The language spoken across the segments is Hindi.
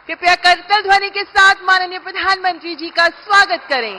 कृपया करतल ध्वनि के साथ माननीय प्रधानमंत्री जी का स्वागत करें।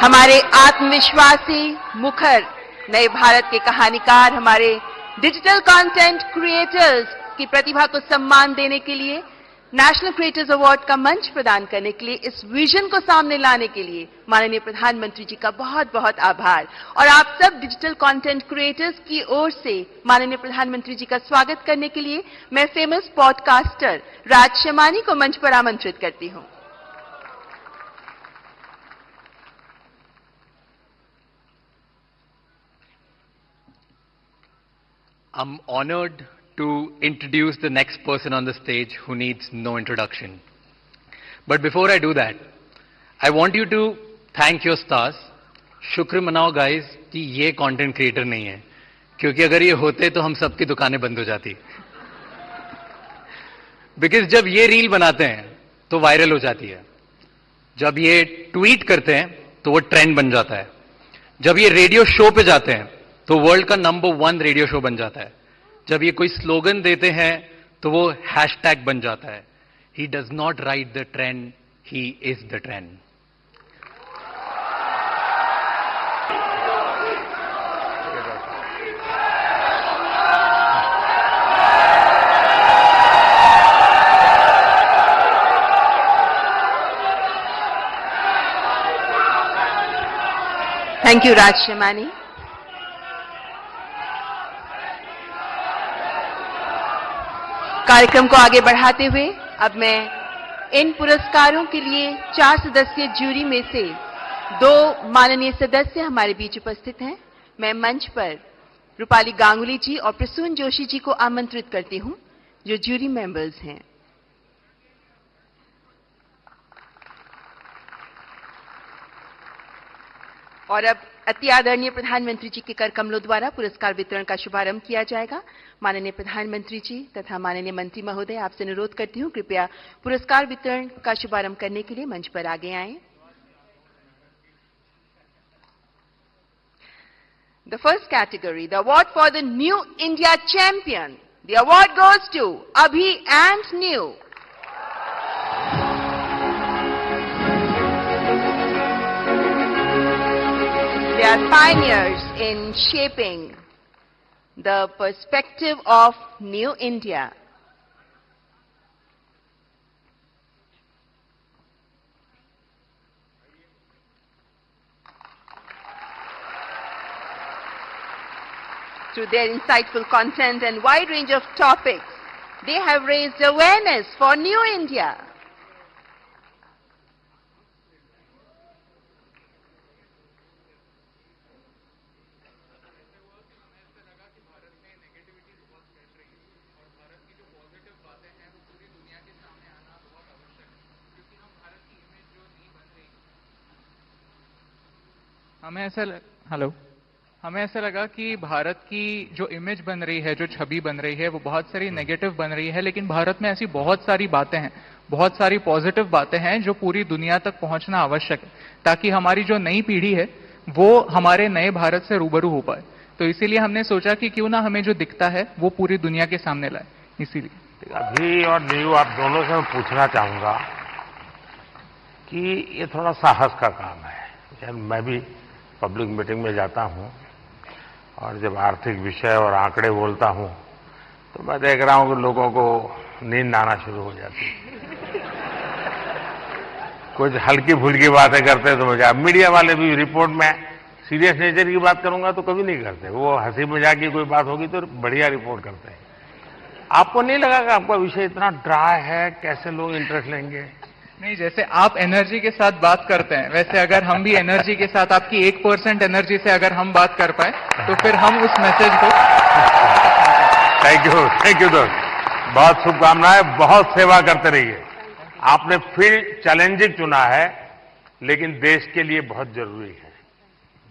हमारे आत्मविश्वासी मुखर नए भारत के कहानीकार, हमारे डिजिटल कंटेंट क्रिएटर्स की प्रतिभा को सम्मान देने के लिए, नेशनल क्रिएटर्स अवार्ड का मंच प्रदान करने के लिए, इस विजन को सामने लाने के लिए माननीय प्रधानमंत्री जी का बहुत बहुत आभार। और आप सब डिजिटल कंटेंट क्रिएटर्स की ओर से माननीय प्रधानमंत्री जी का स्वागत करने के लिए मैं फेमस पॉडकास्टर राज शमानी को मंच पर आमंत्रित करती हूं। I'm honored to introduce the next person on the stage who needs no introduction. But before I do that, I want you to thank your stars. शुक्र मनाओ guys कि ये content creator नहीं है, क्योंकि अगर ये होते तो हम सबकी दुकानें बंद हो जाती। Because जब ये रील बनाते हैं तो वायरल हो जाती है, जब ये ट्वीट करते हैं तो वो ट्रेंड बन जाता है, जब ये रेडियो शो पे जाते हैं तो वर्ल्ड का नंबर 1 रेडियो शो बन जाता है, जब ये कोई स्लोगन देते हैं तो वो हैशटैग बन जाता है। He does not write the trend, he is the trend. Thank you Raj Shamani. कार्यक्रम को आगे बढ़ाते हुए अब मैं इन पुरस्कारों के लिए 4 सदस्यीय जूरी में से 2 माननीय सदस्य हमारे बीच उपस्थित हैं। मैं मंच पर रूपाली गांगुली जी और प्रसून जोशी जी को आमंत्रित करती हूं, जो जूरी मेंबर्स हैं। और अब अति आदरणीय प्रधानमंत्री जी के कर कमलों द्वारा पुरस्कार वितरण का शुभारंभ किया जाएगा। माननीय प्रधानमंत्री जी तथा माननीय मंत्री महोदय, आपसे अनुरोध करती हूं कृपया पुरस्कार वितरण का शुभारंभ करने के लिए मंच पर आगे आएं। The first category, the award for the new India champion, the award goes to Abhi and Niyu. They are pioneers in shaping the perspective of New India. Through their insightful content and wide range of topics, they have raised awareness for New India. हमें ऐसा लगा कि भारत की जो इमेज बन रही है, जो छवि बन रही है, वो बहुत सारी नेगेटिव बन रही है, लेकिन भारत में ऐसी बहुत सारी बातें हैं, बहुत सारी पॉजिटिव बातें हैं जो पूरी दुनिया तक पहुंचना आवश्यक है, ताकि हमारी जो नई पीढ़ी है वो हमारे नए भारत से रूबरू हो पाए। तो इसीलिए हमने सोचा कि क्यों ना हमें जो दिखता है वो पूरी दुनिया के सामने लाए। इसीलिए अभी और न्यू आप दोनों से मैं पूछना चाहूंगा कि ये थोड़ा साहस का काम है। मैं भी पब्लिक मीटिंग में जाता हूं और जब आर्थिक विषय और आंकड़े बोलता हूं तो मैं देख रहा हूं कि लोगों को नींद आना शुरू हो जाती है। कुछ हल्की फुल्की बातें करते तो मुझे, मीडिया वाले भी रिपोर्ट में सीरियस नेचर की बात करूंगा तो कभी नहीं करते, वो हंसी मजाक की कोई बात होगी तो बढ़िया रिपोर्ट करते हैं। आपको नहीं लगा कि आपका विषय इतना ड्राई है, कैसे लोग इंटरेस्ट लेंगे? नहीं, जैसे आप एनर्जी के साथ बात करते हैं, वैसे अगर हम भी एनर्जी के साथ आपकी 1% एनर्जी से अगर हम बात कर पाए तो फिर हम उस मैसेज को। थैंक यू दोस्त, बहुत शुभकामनाएं, बहुत सेवा करते रहिए। आपने फील्ड चैलेंजिंग चुना है, लेकिन देश के लिए बहुत जरूरी है।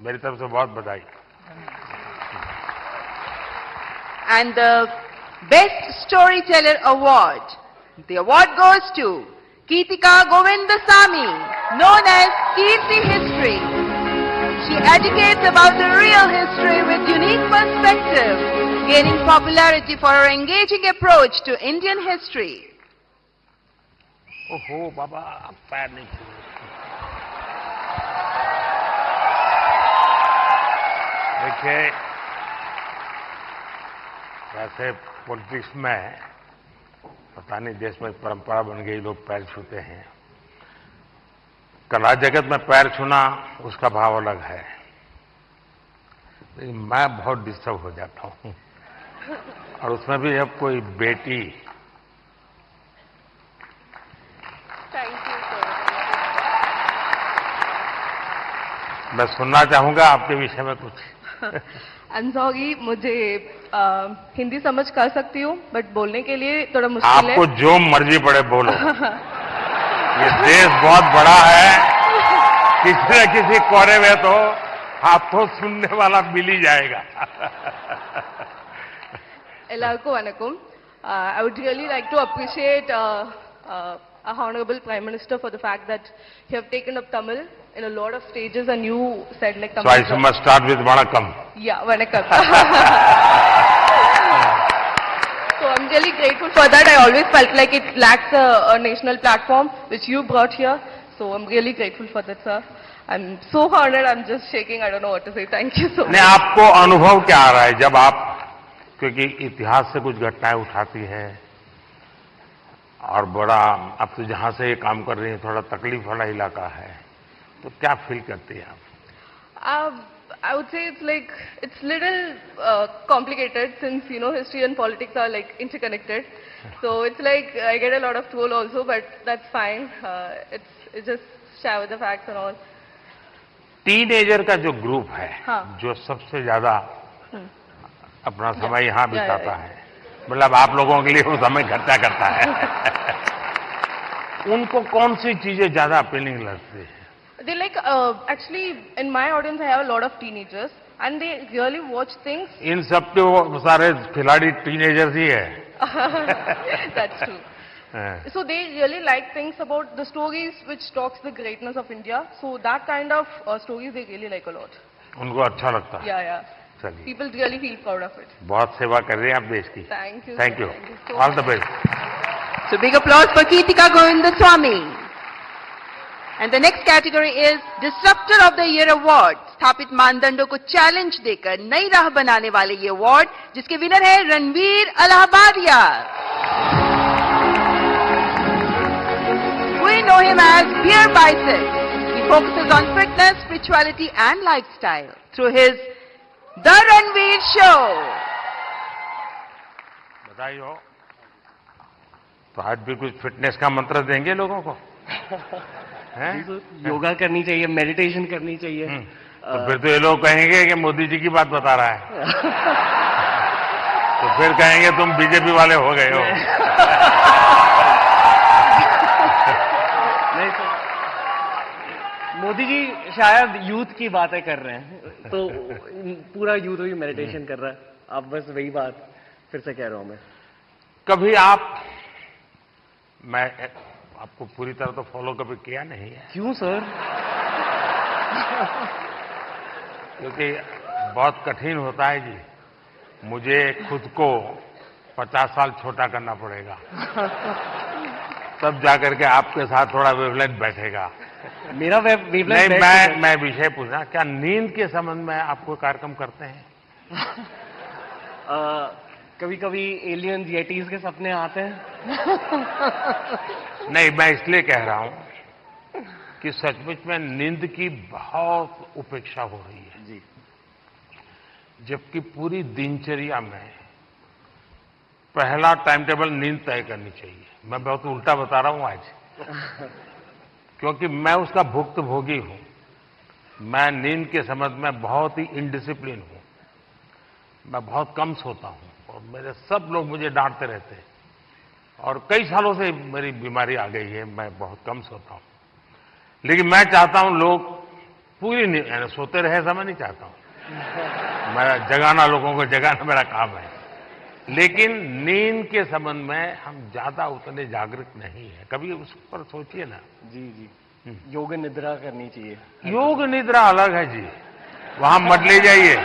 मेरी तरफ से बहुत बधाई। And the Best Storyteller Award. The award goes to Keetika Govindasamy, known as Kirti History. She educates about the real history with unique perspective, gaining popularity for her engaging approach to Indian history. ओहो बाबा, पैर नहीं छू। देखिए, वैसे पॉलिटिक्स में पता नहीं देश में परंपरा बन गई, लोग पैर छूते हैं। कला जगत में पैर छूना उसका भाव अलग है, लेकिन मैं बहुत डिस्टर्ब हो जाता हूं। और उसमें भी जब कोई बेटी। मैं सुनना चाहूंगा आपके विषय में कुछ। I'm sorry, मुझे हिंदी समझ कर सकती हूँ, बट बोलने के लिए थोड़ा मुश्किल है। आपको जो मर्जी पड़े बोलो। ये देश बहुत बड़ा है, किसी न किसी कोने में तो आपको सुनने वाला मिल ही जाएगा। எல்லாருக்கும் வணக்கம். I would really like to appreciate our Honorable Prime Minister for the fact that you have taken up Tamil in a lot of stages and you said like Tamil. So I must start with Vanakkam. Yeah, Vanakkam. So I'm really grateful for that. I always felt like it lacks a national platform which you brought here. So I'm really grateful for that, sir. I'm so honored. I'm just shaking. I don't know what to say. Thank you so much. नहीं, आपको अनुभव क्या आ रहा है जब आप, क्योंकि इतिहास से कुछ घटनाएं उठाती हैं और बड़ा, आप तो जहां से ये काम कर रही हैं थोड़ा तकलीफ वाला इलाका है, तो क्या फील करती हैं आप? I would say it's little complicated since history and politics are like interconnected. So it's like I get a lot of troll also, but that's fine. It's just share with the facts and all. Teenager का जो ग्रुप है, हाँ. जो सबसे ज्यादा अपना समय यहाँ बिताता है, मतलब आप लोगों के लिए वो समय खर्चा करता है, उनको कौन सी चीजें ज्यादा अपीलिंग लगती है? They actually in my audience I have a lot of teenagers and they really watch things. इन सब के वो सारे खिलाड़ी टीनेजर्स ही है। That's true. So they really like things about the stories which talks the greatness of India. So that kind of stories they really like a lot. उनको अच्छा लगता है। Yeah. चलिए, People really feel proud of it. बहुत सेवा कर रहे हैं आप देश की। Thank you. Thank you, so all the much. Best. So big applause for Keetika Govindasamy. And the next category is Disruptor of the Year Award. स्थापित मानदंडों को चैलेंज देकर नई राह बनाने वाले ये अवार्ड, जिसके विनर है Ranveer Allahbadia. We know him as Beer Bicep. He focuses on fitness, spirituality and lifestyle through his The Ranveer Show. बधाई हो। तो आज भी कुछ फिटनेस का मंत्र देंगे लोगों को? योगा करनी चाहिए, मेडिटेशन करनी चाहिए। तो फिर तो ये लोग कहेंगे कि मोदी जी की बात बता रहा है। तो फिर कहेंगे तुम बीजेपी वाले हो गए हो। नहीं सर, मोदी जी शायद यूथ की बातें कर रहे हैं, तो पूरा यूथ भी मेडिटेशन कर रहा है। आप बस वही बात फिर से कह रहा हूं मैं। कभी मैं आपको पूरी तरह तो फॉलो कभी किया नहीं है। क्यों सर? क्योंकि बहुत कठिन होता है जी, मुझे खुद को 50 साल छोटा करना पड़ेगा, तब जाकर के आपके साथ थोड़ा वेवलेंथ बैठेगा। मेरा वेवलेंथ नहीं, मैं विषय पूछना, क्या नींद के संबंध में आप कोई कार्यक्रम करते हैं? कभी कभी एलियंस येटीज के सपने आते हैं। नहीं, मैं इसलिए कह रहा हूं कि सचमुच में नींद की बहुत उपेक्षा हो रही है जी, जबकि पूरी दिनचर्या में पहला टाइम टेबल नींद तय करनी चाहिए। मैं बहुत उल्टा बता रहा हूं आज, क्योंकि मैं उसका भुक्तभोगी हूं। मैं नींद के संबंध में बहुत ही इनडिसिप्लिन हूं। मैं बहुत कम सोता हूं और मेरे सब लोग मुझे डांटते रहते हैं और कई सालों से मेरी बीमारी आ गई है, मैं बहुत कम सोता हूं। लेकिन मैं चाहता हूं लोग पूरी नींद सोते रहे, ऐसा मैं नहीं चाहता हूं। मैं जगाना, लोगों को जगाना मेरा काम है। लेकिन नींद के संबंध में हम ज्यादा उतने जागरूक नहीं है। कभी उस पर सोचिए ना। जी जी, योग निद्रा करनी चाहिए। योग निद्रा अलग है जी, वहां मत ले जाइए।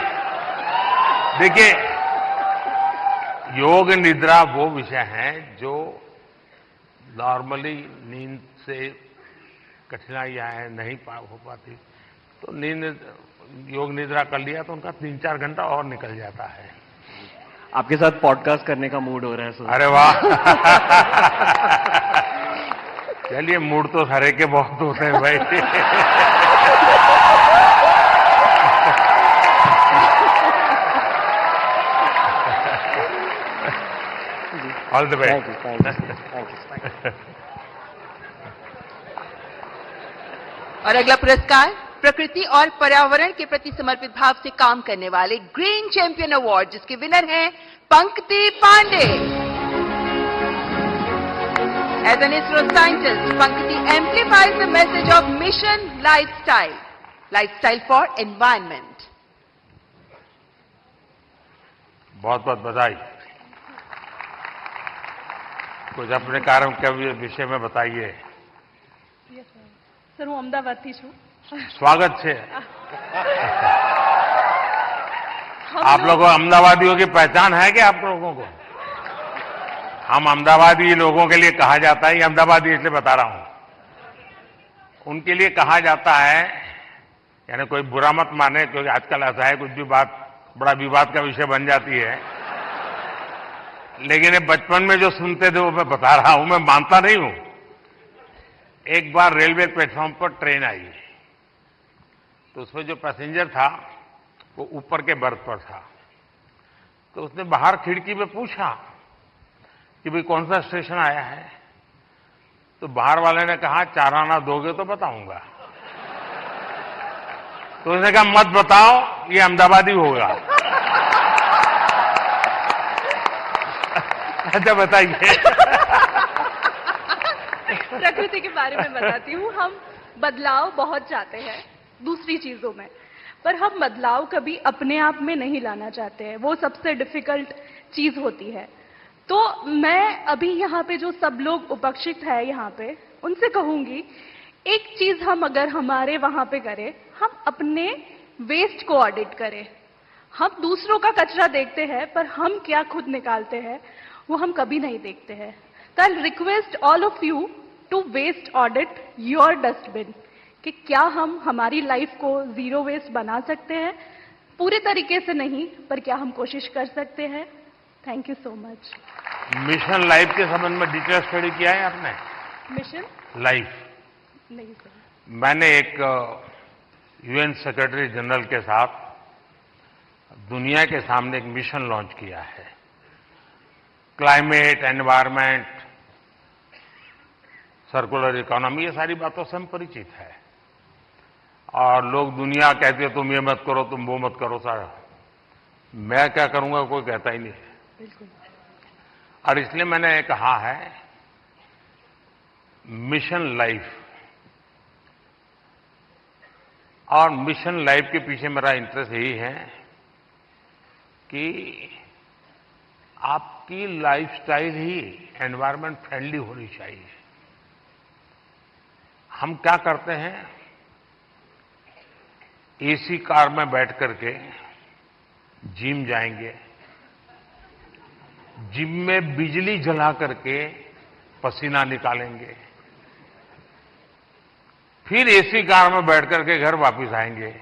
देखिए, योग निद्रा वो विषय है जो नॉर्मली नींद से कठिनाइयां हैं, नहीं हो पाती, तो योग निद्रा कर लिया तो उनका 3-4 घंटा और निकल जाता है। आपके साथ पॉडकास्ट करने का मूड हो रहा है सर। अरे वाह। चलिए, मूड तो हरे के बहुत होते हैं भाई। All the best. Thank you. और अगला पुरस्कार प्रकृति और पर्यावरण के प्रति समर्पित भाव से काम करने वाले ग्रीन चैंपियन अवार्ड, जिसके विनर हैं Pankti Pandey. As an ISRO scientist, Pankti amplifies the message of mission lifestyle for environment. बहुत बहुत बधाई। कुछ अपने कार्य के विषय में बताइए। સર હું અમદાવાદથી છું। स्वागत है। आप लोगों अहमदाबादियों की पहचान है क्या आप लोगों को? हम अहमदाबादी लोगों के लिए कहा जाता है, ये अहमदाबादी इसलिए बता रहा हूं, उनके लिए कहा जाता है, यानी कोई बुरा मत माने, क्योंकि आजकल ऐसा है कुछ भी बात बड़ा विवाद का विषय बन जाती है। लेकिन ये बचपन में जो सुनते थे वो मैं बता रहा हूं, मैं मानता नहीं हूं। एक बार रेलवे प्लेटफॉर्म पर ट्रेन आई, तो उसमें जो पैसेंजर था वो ऊपर के बर्थ पर था। तो उसने बाहर खिड़की में पूछा कि भाई कौन सा स्टेशन आया है? तो बाहर वाले ने कहा 4 आना दोगे तो बताऊंगा। तो उसने कहा मत बताओ, ये अहमदाबादी होगा। अच्छा बताइए। प्रकृति के बारे में बताती हूँ। हम बदलाव बहुत चाहते हैं दूसरी चीजों में, पर हम बदलाव कभी अपने आप में नहीं लाना चाहते हैं। वो सबसे डिफिकल्ट चीज होती है। तो मैं अभी यहाँ पे जो सब लोग उपस्थित है यहाँ पे, उनसे कहूंगी, एक चीज हम अगर हमारे वहां पे करें, हम अपने वेस्ट को ऑडिट करें। हम दूसरों का कचरा देखते हैं, पर हम क्या खुद निकालते हैं वो हम कभी नहीं देखते हैं। तो I request all of you to waste audit your dustbin, कि क्या हम हमारी लाइफ को जीरो वेस्ट बना सकते हैं। पूरे तरीके से नहीं, पर क्या हम कोशिश कर सकते हैं। Thank you so much. Mission life के संबंध में डिटेल स्टडी किया है आपने? मिशन लाइफ नहीं सर। मैंने एक यूएन सेक्रेटरी जनरल के साथ दुनिया के सामने एक मिशन लॉन्च किया है। क्लाइमेट, एनवायरमेंट, सर्कुलर इकोनॉमी, ये सारी बातों से हम परिचित है। और लोग दुनिया कहते हैं तुम ये मत करो, तुम वो मत करो। सारा मैं क्या करूंगा कोई कहता ही नहीं है। बिल्कुल। और इसलिए मैंने कहा है मिशन लाइफ। और मिशन लाइफ के पीछे मेरा इंटरेस्ट यही है कि आपकी लाइफस्टाइल ही एनवायरमेंट फ्रेंडली होनी चाहिए। हम क्या करते हैं, एसी कार में बैठ करके जिम जाएंगे, जिम में बिजली जला करके पसीना निकालेंगे, फिर एसी कार में बैठ करके घर वापस आएंगे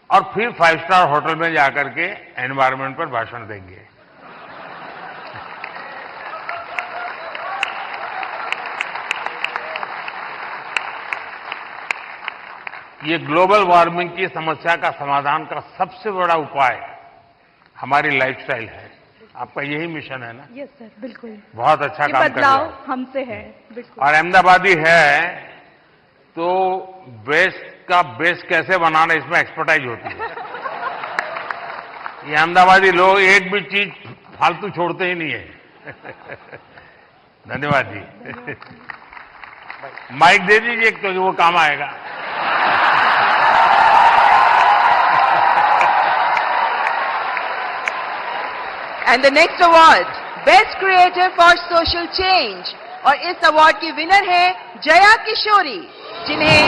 और फिर 5 स्टार होटल में जाकर के एनवायरमेंट पर भाषण देंगे। ये ग्लोबल वार्मिंग की समस्या का समाधान का सबसे बड़ा उपाय हमारी लाइफस्टाइल है। आपका यही मिशन है ना? यस सर, बिल्कुल। बहुत अच्छा ये काम कर रहे बदलाव हो। हमसे है, बिल्कुल। और अहमदाबादी है तो वेस्ट का बेस्ट कैसे बनाना इसमें एक्सपर्टाइज होती है। ये अहमदाबादी लोग एक भी चीज फालतू छोड़ते ही नहीं है। धन्यवाद जी। माइक दे दीजिए क्योंकि वो काम आएगा। And the next award best creator for social change, और इस अवार्ड की विनर है जया किशोरी, जिन्हें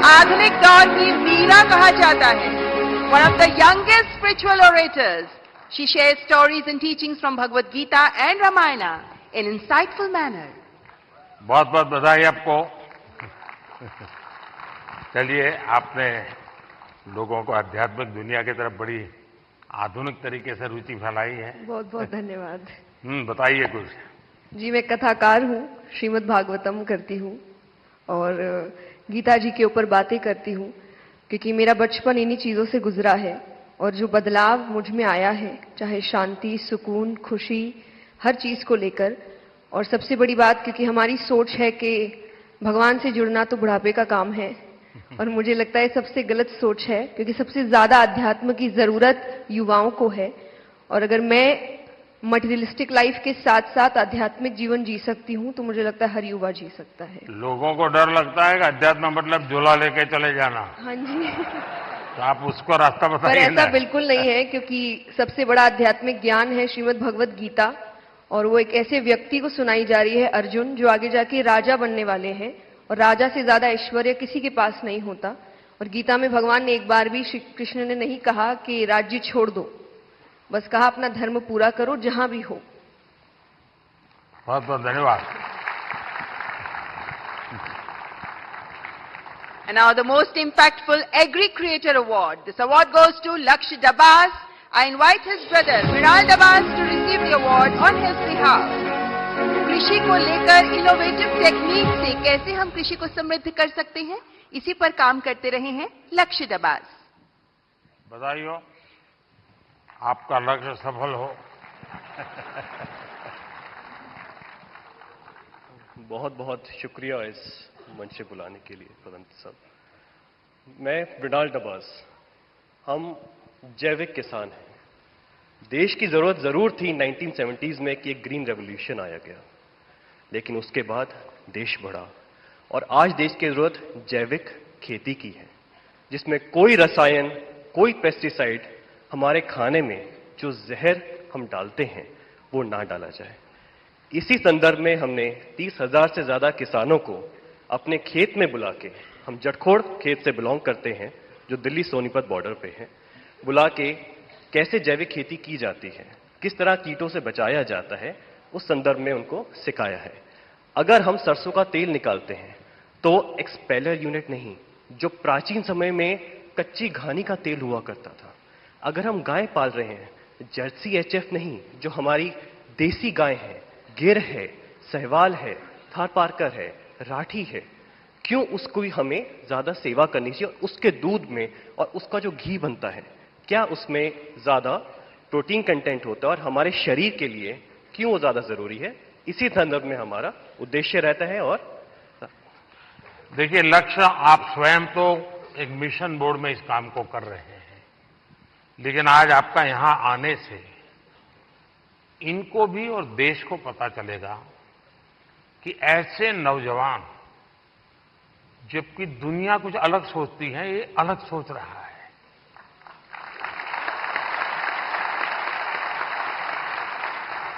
आधुनिक दौर की मीरा कहा जाता है। One of the youngest spiritual orators, she shares stories and teachings from Bhagavad Gita and Ramayana in insightful manner. बहुत बहुत बधाई आपको। चलिए, आपने लोगों को आध्यात्मिक दुनिया की तरफ बड़ी आधुनिक तरीके से रुचि फैलाई है। बहुत बहुत धन्यवाद। बताइए कुछ। जी, मैं कथाकार हूँ, श्रीमद् भागवतम करती हूँ और गीता जी के ऊपर बातें करती हूँ, क्योंकि मेरा बचपन इन्हीं चीज़ों से गुजरा है और जो बदलाव मुझ में आया है, चाहे शांति, सुकून, खुशी, हर चीज़ को लेकर। और सबसे बड़ी बात, क्योंकि हमारी सोच है कि भगवान से जुड़ना तो बुढ़ापे का काम है, और मुझे लगता है सबसे गलत सोच है, क्योंकि सबसे ज्यादा अध्यात्म की जरूरत युवाओं को है। और अगर मैं मटेरियलिस्टिक लाइफ के साथ साथ आध्यात्मिक जीवन जी सकती हूँ तो मुझे लगता है हर युवा जी सकता है। लोगों को डर लगता है कि अध्यात्म मतलब झोला लेके चले जाना। हाँ जी। तो आप उसको रास्ता पर बताइए ऐसा ना। बिल्कुल नहीं है, क्योंकि सबसे बड़ा आध्यात्मिक ज्ञान है श्रीमद् भगवद गीता, और वो एक ऐसे व्यक्ति को सुनाई जा रही है, अर्जुन, जो आगे जाके राजा बनने वाले हैं, और राजा से ज्यादा ऐश्वर्य किसी के पास नहीं होता। और गीता में भगवान ने एक बार भी, श्री कृष्ण ने नहीं कहा कि राज्य छोड़ दो, बस कहा अपना धर्म पूरा करो जहां भी हो। बहुत बहुत धन्यवाद। And now the most impactful Agri Creator Award. This award goes to Lakshya Dabas. I invite his brother Viral Dabas to receive the award on his behalf. कृषि को लेकर इनोवेटिव टेक्निक से कैसे हम कृषि को समृद्ध कर सकते हैं, इसी पर काम करते रहे हैं लक्ष्य दबास। बधाई हो, आपका लक्ष्य सफल हो। बहुत बहुत शुक्रिया इस मंच से बुलाने के लिए प्रधानमंत्री साहब। मैं मृणाल डबास, हम जैविक किसान हैं। देश की जरूरत जरूर थी 1970s में कि एक ग्रीन रेवोल्यूशन आया गया, लेकिन उसके बाद देश बढ़ा और आज देश की जरूरत जैविक खेती की है, जिसमें कोई रसायन, कोई पेस्टिसाइड हमारे खाने में जो जहर हम डालते हैं वो ना डाला जाए। इसी संदर्भ में हमने 30,000 से ज्यादा किसानों को अपने खेत में बुला के, हम जटखोड़ खेत से बिलोंग करते हैं जो दिल्ली सोनीपत बॉर्डर पे है, बुला के कैसे जैविक खेती की जाती है, किस तरह कीटों से बचाया जाता है, उस संदर्भ में उनको सिखाया है। अगर हम सरसों का तेल निकालते हैं तो एक्सपेलर यूनिट नहीं, जो प्राचीन समय में कच्ची घानी का तेल हुआ करता था। अगर हम गाय पाल रहे हैं, जर्सी एचएफ नहीं, जो हमारी देसी गाय है, गिर है, सहवाल है, थारपारकर है, राठी है, क्यों उसको भी हमें ज्यादा सेवा करनी चाहिए? और उसके दूध में और उसका जो घी बनता है, क्या उसमें ज्यादा प्रोटीन कंटेंट होता है और हमारे शरीर के लिए क्यों वो ज्यादा जरूरी है? इसी संदर्भ में हमारा उद्देश्य रहता है। और देखिए, लक्ष्य आप स्वयं तो एक मिशन बोर्ड में इस काम को कर रहे हैं, लेकिन आज आपका यहां आने से इनको भी और देश को पता चलेगा कि ऐसे नौजवान, जबकि दुनिया कुछ अलग सोचती है, ये अलग सोच रहा है।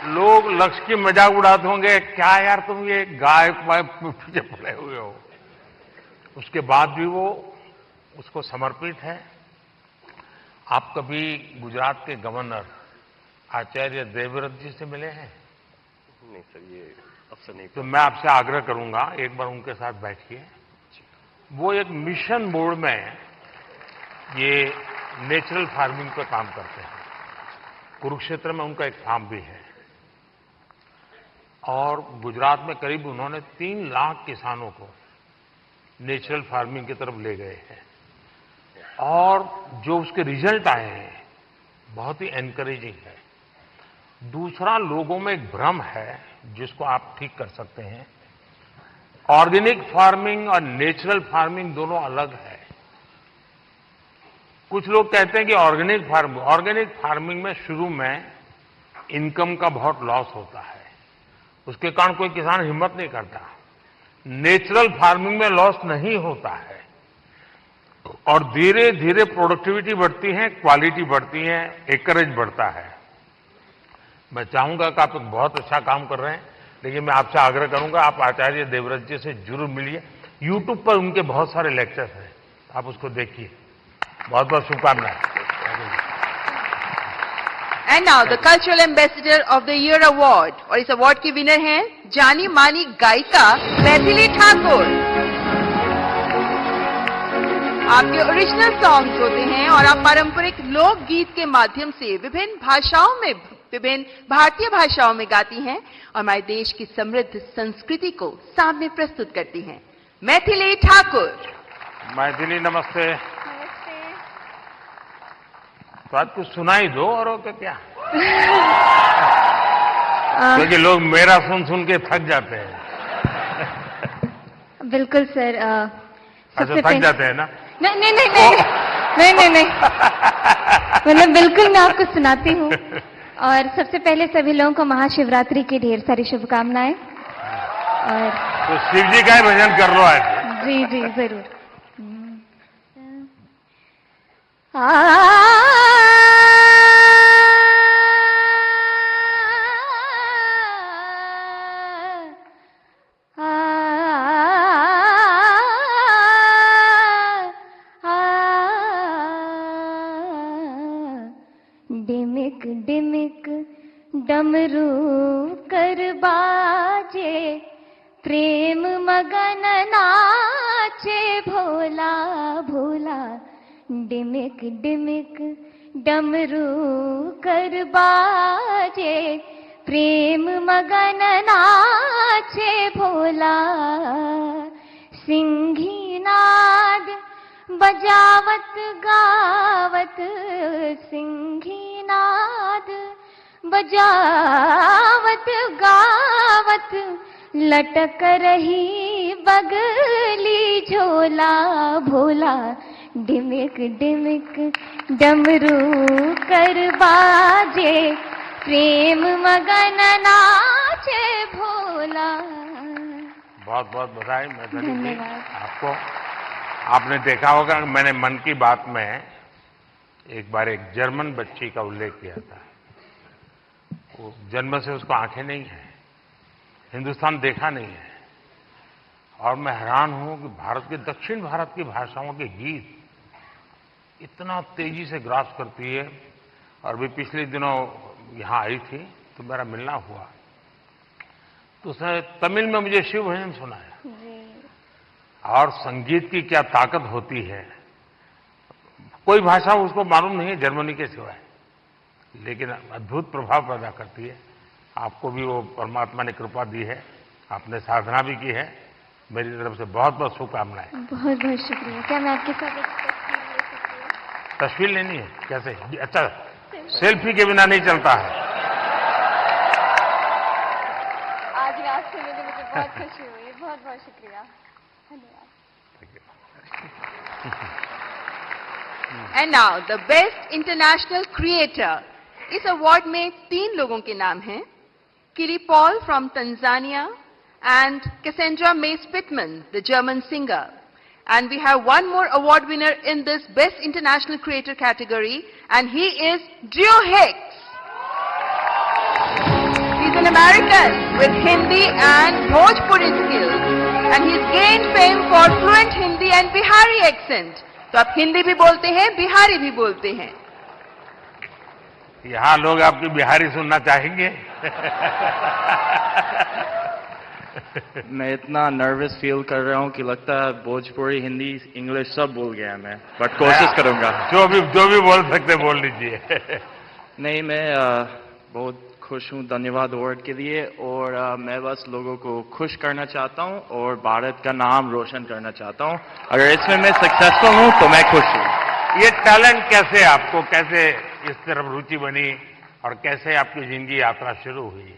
लोग लक्ष्य की मजाक उड़ाते होंगे, क्या यार तुम ये गाय पीछे पड़े हुए हो। उसके बाद भी वो उसको समर्पित है। आप कभी गुजरात के गवर्नर आचार्य देवव्रत जी से मिले हैं? नहीं सर, ये अवसर नहीं। तो मैं आपसे आग्रह करूंगा, एक बार उनके साथ बैठिए। वो एक मिशन बोर्ड में ये नेचुरल फार्मिंग पे काम करते हैं। कुरुक्षेत्र में उनका एक फार्म भी है और गुजरात में करीब उन्होंने 3 लाख किसानों को नेचुरल फार्मिंग की तरफ ले गए हैं और जो उसके रिजल्ट आए हैं बहुत ही एनकरेजिंग है। दूसरा, लोगों में एक भ्रम है जिसको आप ठीक कर सकते हैं। ऑर्गेनिक फार्मिंग और नेचुरल फार्मिंग दोनों अलग है। कुछ लोग कहते हैं कि ऑर्गेनिक फार्मिंग में शुरू में इनकम का बहुत लॉस होता है, उसके कारण कोई किसान हिम्मत नहीं करता। नेचुरल फार्मिंग में लॉस नहीं होता है और धीरे धीरे प्रोडक्टिविटी बढ़ती है, क्वालिटी बढ़ती है, एकरेज बढ़ता है। मैं चाहूंगा कि आप एक बहुत अच्छा काम कर रहे हैं, लेकिन मैं आपसे आग्रह करूंगा आप आचार्य देवव्रत जी से जरूर मिलिए। यूट्यूब पर उनके बहुत सारे लेक्चर्स हैं, आप उसको देखिए। बहुत बहुत शुभकामनाएं। And now the cultural ambassador of the year award, और इस अवार्ड की विनर हैं जानी मानी गायिका मैथिली ठाकुर। आपके ओरिजिनल सॉन्ग्स होते हैं और आप पारंपरिक लोकगीत के माध्यम से विभिन्न भारतीय भाषाओं में गाती हैं और हमारे देश की समृद्ध संस्कृति को सामने प्रस्तुत करती हैं। मैथिली ठाकुर। मैथिली नमस्ते। तो आज कुछ सुनाई दो और क्या क्योंकि लोग मेरा सुन सुन के थक जाते हैं। बिल्कुल सर। अच्छा, थक जाते हैं ना? नहीं मतलब बिल्कुल मैं आपको सुनाती हूँ। और सबसे पहले सभी लोगों को महाशिवरात्रि की ढेर सारी शुभकामनाएं। और तो शिव जी का ही भजन कर लो आज। जी जी जरूर। डिमिक डिमिक डमरू कर बाजे, प्रेम मगन नाचे भोला भोला। डिमिक डिमिक डमरू कर बाजे, प्रेम मगन नाचे भोला। सिंही नाद बजावत गावत, सिंही नाद बजावत गावत, लटक रही बगली झोला भोला। डिमिक डिमिक डमरू कर बाजे, प्रेम मगन नाचे भोला। बहुत बहुत बधाई मैथिली जी आपको। आपने देखा होगा कि मैंने मन की बात में एक बार एक जर्मन बच्ची का उल्लेख किया था। वो जन्म से उसको आंखें नहीं है, हिंदुस्तान देखा नहीं है, और मैं हैरान हूं कि भारत के दक्षिण भारत की भाषाओं के गीत इतना तेजी से ग्रास करती है। और भी पिछले दिनों यहां आई थी तो मेरा मिलना हुआ, तो उसने तमिल में मुझे शिव भजन सुनाया। और संगीत की क्या ताकत होती है, कोई भाषा उसको मालूम नहीं है जर्मनी के सिवाय, लेकिन अद्भुत प्रभाव पैदा करती है। आपको भी वो परमात्मा ने कृपा दी है, आपने साधना भी की है। मेरी तरफ से बहुत बहुत शुभकामनाएं। बहुत बहुत शुक्रिया। क्या मैं आपके साथ एक तस्वीर लेनी है? कैसे? अच्छा, सेल्फी के बिना नहीं चलता है। आज आपसे मिले मुझे बहुत खुशी हुई। बहुत बहुत शुक्रिया, धन्यवाद। And now the best international creator. इस अवार्ड में 3 लोगों के नाम हैं, किरी Paul from Tanzania and Cassandra May Spitman, the German singer. And we have one more award winner in this Best International Creator category, and he is Drew Hicks. He's an American with Hindi and Bhojpuri skills, and he's gained fame for fluent Hindi and Bihari accent. तो आप हिंदी भी बोलते हैं, बिहारी भी बोलते हैं। यहाँ लोग आपकी बिहारी सुनना चाहेंगे। मैं इतना नर्वस फील कर रहा हूँ कि लगता है भोजपुरी, हिंदी, इंग्लिश सब भूल गया मैं, बट कोशिश करूंगा। जो भी बोल सकते बोल लीजिए। नहीं, मैं बहुत खुश हूँ धन्यवाद अवार्ड के लिए, और मैं बस लोगों को खुश करना चाहता हूँ और भारत का नाम रोशन करना चाहता हूँ। अगर इसमें मैं सक्सेसफुल हूँ तो मैं खुश हूँ। ये टैलेंट कैसे आपको कैसे इस तरफ रुचि बनी और कैसे आपकी जिंदगी यात्रा शुरू हुई?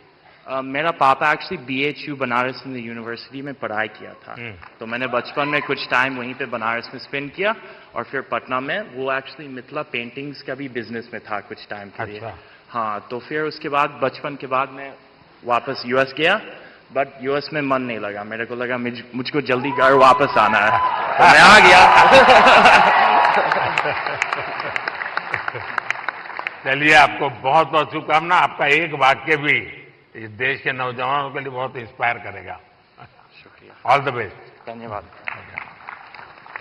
मेरा पापा actually BHU Banaras Hindu university में पढ़ाई किया था, तो मैंने बचपन में कुछ टाइम वहीं पे बनारस में स्पेंड किया और फिर पटना में वो एक्चुअली मिथिला पेंटिंग्स का भी बिजनेस में था कुछ टाइम के लिए। हाँ, तो फिर उसके बाद बचपन के बाद मैं वापस US गया, बट US में मन नहीं लगा, मेरे को लगा मुझको जल्दी घर वापस आना है, तो मैं आ गया। चलिए, आपको बहुत बहुत शुभकामना। आपका एक वाक्य भी इस देश के नौजवानों के लिए बहुत इंस्पायर करेगा। शुक्रिया, ऑल द बेस्ट। धन्यवाद।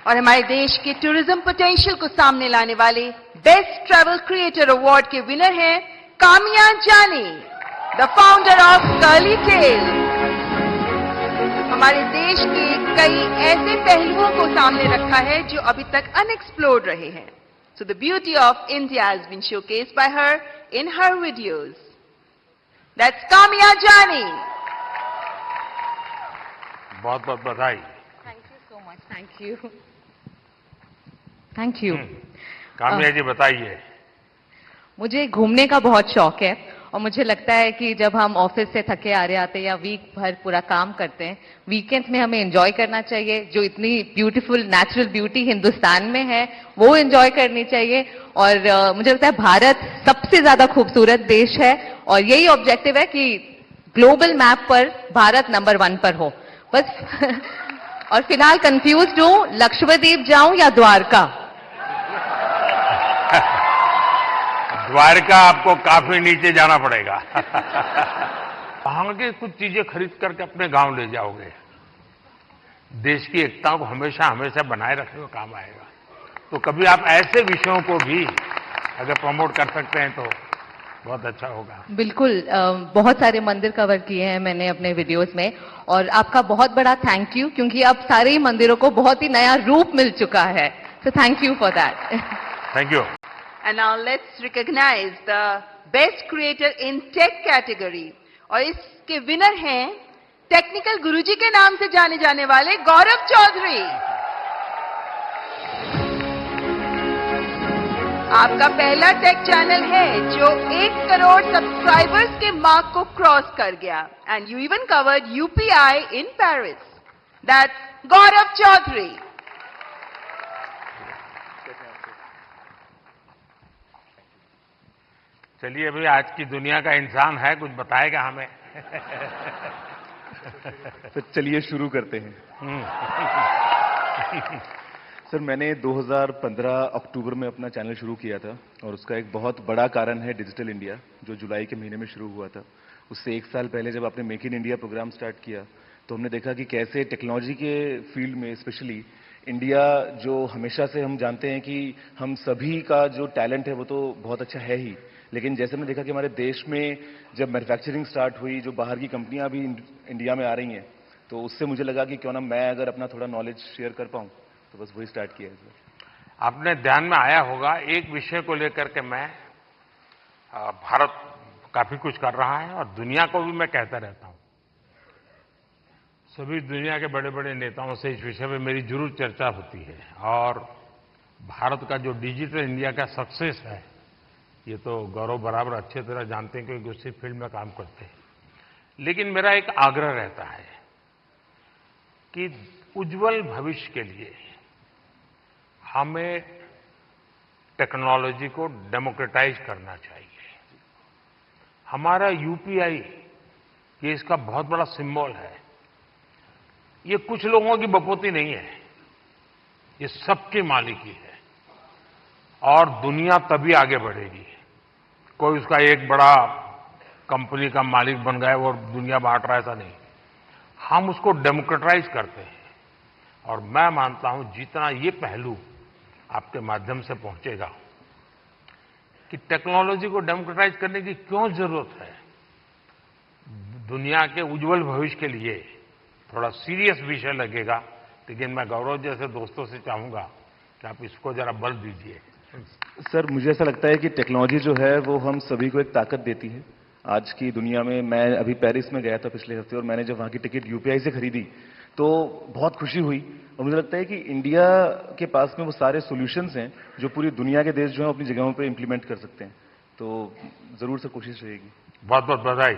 और हमारे देश के टूरिज्म पोटेंशियल को सामने लाने वाले बेस्ट ट्रैवल क्रिएटर अवार्ड के विनर हैं Kamiya Jani, the founder of Curly Tales. हमारे देश के कई ऐसे पहलुओं को सामने रखा है जो अभी तक अनएक्सप्लोर्ड रहे हैं। So the beauty of India has been showcased by her in her videos. That's Kamya Jani. बहुत बहुत बधाई। Thank you so much. Thank you. Thank you. Kamiya जी बताइए। मुझे घूमने का बहुत शौक है और मुझे लगता है कि जब हम ऑफिस से थके आ रहे आते हैं या वीक भर पूरा काम करते हैं, वीकेंड्स में हमें एंजॉय करना चाहिए। जो इतनी ब्यूटीफुल नेचुरल ब्यूटी हिंदुस्तान में है वो एंजॉय करनी चाहिए। और मुझे लगता है भारत सबसे ज्यादा खूबसूरत देश है और यही ऑब्जेक्टिव है कि ग्लोबल मैप पर भारत नंबर 1 पर हो बस। और फिलहाल कंफ्यूज्ड हूं, लक्षद्वीप जाऊं या द्वारका? द्वारका आपको काफी नीचे जाना पड़ेगा। वहां की कुछ चीजें खरीद करके अपने गांव ले जाओगे, देश की एकता को हमेशा हमेशा बनाए रखने में काम आएगा। तो कभी आप ऐसे विषयों को भी अगर प्रमोट कर सकते हैं तो बहुत अच्छा होगा। बिल्कुल, बहुत सारे मंदिर कवर किए हैं मैंने अपने वीडियोस में और आपका बहुत बड़ा थैंक यू, क्योंकि अब सारे ही मंदिरों को बहुत ही नया रूप मिल चुका है। So thank you for that. Thank you. And now let's recognize the best creator in tech category. और इसके विनर हैं टेक्निकल गुरुजी के नाम से जाने जाने वाले गौरव चौधरी। आपका पहला टेक चैनल है जो 1 करोड़ सब्सक्राइबर्स के मार्क को क्रॉस कर गया। And you even covered UPI in Paris. That's गौरव चौधरी। चलिए, अभी आज की दुनिया का इंसान है, कुछ बताएगा हमें। तो चलिए शुरू करते हैं। सर, मैंने 2015 अक्टूबर में अपना चैनल शुरू किया था और उसका एक बहुत बड़ा कारण है डिजिटल इंडिया, जो जुलाई के महीने में शुरू हुआ था। उससे 1 साल पहले जब आपने Make in India programme start किया तो हमने देखा कि कैसे टेक्नोलॉजी के फील्ड में स्पेशली इंडिया, जो हमेशा से हम जानते हैं कि हम सभी का जो टैलेंट है वो तो बहुत अच्छा है ही, लेकिन जैसे हमने देखा कि हमारे देश में जब मैन्युफैक्चरिंग स्टार्ट हुई, जो बाहर की कंपनियां भी इंडिया में आ रही हैं, तो उससे मुझे लगा कि क्यों ना मैं अगर अपना थोड़ा नॉलेज शेयर कर पाऊं, तो बस वही स्टार्ट किया है सर। आपने ध्यान में आया होगा, एक विषय को लेकर के मैं भारत काफी कुछ कर रहा है और दुनिया को भी मैं कहता रहता हूं। सभी दुनिया के बड़े बड़े नेताओं से इस विषय में मेरी जरूर चर्चा होती है और भारत का जो डिजिटल इंडिया का सक्सेस है, ये तो गौरव बराबर अच्छे तरह जानते हैं क्योंकि उसी फील्ड में काम करते हैं। लेकिन मेरा एक आग्रह रहता है कि उज्जवल भविष्य के लिए हमें टेक्नोलॉजी को डेमोक्रेटाइज करना चाहिए। हमारा UPI ये इसका बहुत बड़ा सिंबल है। ये कुछ लोगों की बपोती नहीं है, ये सबकी मालिकी है और दुनिया तभी आगे बढ़ेगी। कोई उसका एक बड़ा कंपनी का मालिक बन गया और दुनिया बांट रहा है, ऐसा नहीं। हम उसको डेमोक्रेटाइज करते हैं और मैं मानता हूं जितना ये पहलू आपके माध्यम से पहुंचेगा कि टेक्नोलॉजी को डेमोक्रेटाइज करने की क्यों जरूरत है, दुनिया के उज्जवल भविष्य के लिए थोड़ा सीरियस विषय लगेगा। लेकिन मैं गौरव जैसे दोस्तों से चाहूंगा कि आप इसको जरा बल दीजिए। सर, मुझे ऐसा लगता है कि टेक्नोलॉजी जो है वो हम सभी को एक ताकत देती है आज की दुनिया में। मैं अभी पेरिस में गया था पिछले हफ्ते और मैंने जब वहाँ की टिकट UPI से खरीदी तो बहुत खुशी हुई और मुझे लगता है कि इंडिया के पास में वो सारे सॉल्यूशंस हैं जो पूरी दुनिया के देश जो हैं अपनी जगहों पे इम्प्लीमेंट कर सकते हैं। तो जरूर से कोशिश रहेगी। बहुत बहुत बधाई।